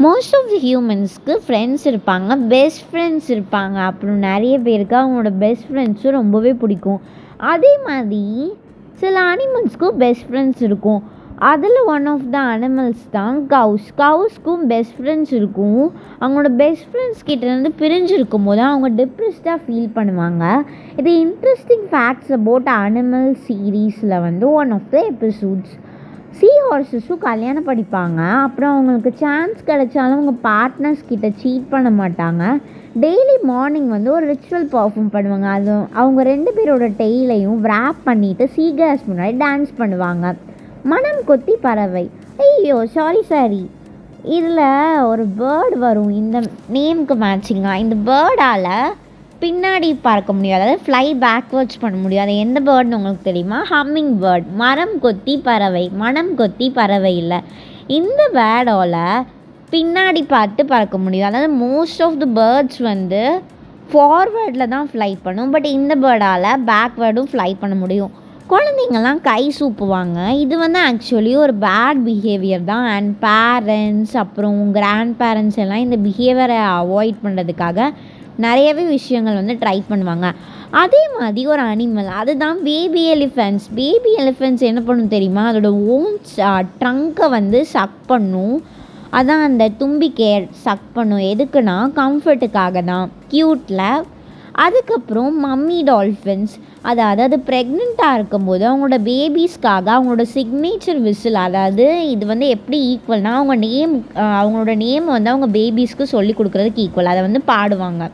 Most of the ஹியூமன்ஸ்க்கு friends இருப்பாங்க, best friends இருப்பாங்க. அப்புறம் நிறைய பேருக்கு அவங்களோட பெஸ்ட் ஃப்ரெண்ட்ஸும் ரொம்பவே பிடிக்கும். அதே மாதிரி சில அனிமல்ஸ்க்கும் பெஸ்ட் ஃப்ரெண்ட்ஸ் இருக்கும். அதில் ஒன் ஆஃப் த அனிமல்ஸ் தான் கவுஸ். கவுஸ்க்கும் பெஸ்ட் ஃப்ரெண்ட்ஸ் இருக்கும். அவங்களோட பெஸ்ட் ஃப்ரெண்ட்ஸ் கிட்டேருந்து பிரிஞ்சிருக்கும் போது அவங்க டிப்ரெஸ்டாக ஃபீல் பண்ணுவாங்க. இது இன்ட்ரெஸ்டிங் ஃபேக்ட்ஸ் அபவுட் அனிமல் சீரீஸில் ஒன் ஆஃப் த எபிசோட்ஸ். சீ ஹார்ஸஸும் கல்யாணம் படிப்பாங்க. அப்புறம் அவங்களுக்கு சான்ஸ் கிடைச்சாலும் அவங்க பார்ட்னர்ஸ் கிட்ட சீட் பண்ண மாட்டாங்க. டெய்லி மார்னிங் ஒரு ரிச்சுவல் பர்ஃபார்ம் பண்ணுவாங்க. அது அவங்க 2 பேரோட டெய்லையும் ரேப் பண்ணிவிட்டு சீகர்ஸ் முன்னாடி டான்ஸ் பண்ணுவாங்க. மனம் கொத்தி பறவை. ஐயோ சாரி இதில் ஒரு பேர்டு வரும் இந்த நேமுக்கு மேட்சிங்காக. இந்த பேர்டால் பின்னாடி பார்க்க முடியாது, அதாவது ஃப்ளை பேக்வேர்ட்ஸ் பண்ண முடியாது. எந்த பேர்டுன்னு உங்களுக்கு தெரியுமா? Hummingbird. மரம் கொத்தி பறவை, மனம் கொத்தி பறவை இல்லை. இந்த பேர்டால் பின்னாடி பார்த்து பறக்க முடியும். அதாவது மோஸ்ட் ஆஃப் த பேர்ட்ஸ் ஃபார்வேர்டில் தான் ஃப்ளை பண்ணும். பட் இந்த பேர்டால் பேக்வேர்டும் ஃப்ளை பண்ண முடியும். குழந்தைங்கள்லாம் கை சூப்புவாங்க. இது ஆக்சுவலி ஒரு பேட் பிஹேவியர் தான். அண்ட் பேரண்ட்ஸ் அப்புறம் கிராண்ட் பேரண்ட்ஸ் எல்லாம் இந்த பிஹேவியரை அவாய்ட் பண்ணுறதுக்காக நிறையவே விஷயங்கள் ட்ரை பண்ணுவாங்க. அதே மாதிரி ஒரு அனிமல் அதுதான் பேபி எலிஃபென்ட்ஸ். பேபி எலிஃபென்ட்ஸ் என்ன பண்ணும் தெரியுமா? அதோட ஓன்ஸ் ட்ரங்கை சக் பண்ணும். அதான் அந்த தும்பிக்கையை சக் பண்ணும். எதுக்குன்னா கம்ஃபர்ட்டுக்காக தான், க்யூட்டில். அதுக்கப்புறம் மம்மி டால்ஃபின்ஸ், அதாவது அது ப்ரெக்னெண்ட்டாக இருக்கும்போது அவங்களோட பேபிஸ்க்காக அவங்களோட சிக்னேச்சர் விசில், அதாவது இது எப்படி ஈக்குவல்னால் அவங்களோட நேம் அவங்க பேபிஸ்க்கு சொல்லி கொடுக்குறதுக்கு ஈக்குவல், அதை பாடுவாங்க.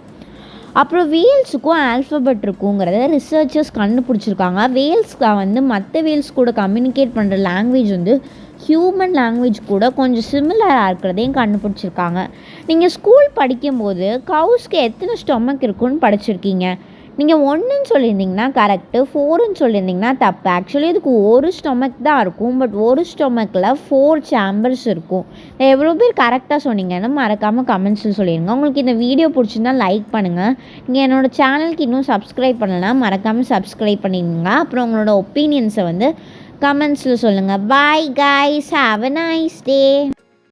அப்புறம் வேல்ஸுக்கும் ஆல்ஃபபெட் இருக்குங்கிறத ரிசர்ச்சர்ஸ் கண்டுபிடிச்சிருக்காங்க. வேல்ஸ்க்கு மற்ற வேல்ஸ் கூட கம்யூனிகேட் பண்ணுற லாங்குவேஜ் ஹியூமன் லாங்குவேஜ் கூட கொஞ்சம் சிமிலராக இருக்கிறதையும் கண்டுபிடிச்சிருக்காங்க. நீங்கள் ஸ்கூல் படிக்கும்போது கவுஸ்க்கு எத்தனை ஸ்டொமக் இருக்குன்னு படிச்சிருக்கீங்க? நீங்கள் 1ன்னு சொல்லியிருந்தீங்கன்னா கரெக்டு, 4ன்னு சொல்லியிருந்தீங்கன்னா தப்பு. ஆக்சுவலி இதுக்கு ஒரு ஸ்டொமக் தான் இருக்கும். பட் ஒரு ஸ்டொமக்கில் 4 சேம்பர்ஸ் இருக்கும். எவ்வளோ பேர் கரெக்டாக சொன்னீங்கன்னு மறக்காமல் கமெண்ட்ஸில் சொல்லிடுங்க. உங்களுக்கு இந்த வீடியோ பிடிச்சிருந்தால் லைக் பண்ணுங்கள். நீங்கள் என்னோடய சேனலுக்கு இன்னும் சப்ஸ்கிரைப் பண்ணலைன்னா மறக்காமல் சப்ஸ்கிரைப் பண்ணிடுங்க. அப்புறம் உங்களோட ஒப்பீனியன்ஸை கமெண்ட்ஸில் சொல்லுங்கள். Bye guys, have a nice day.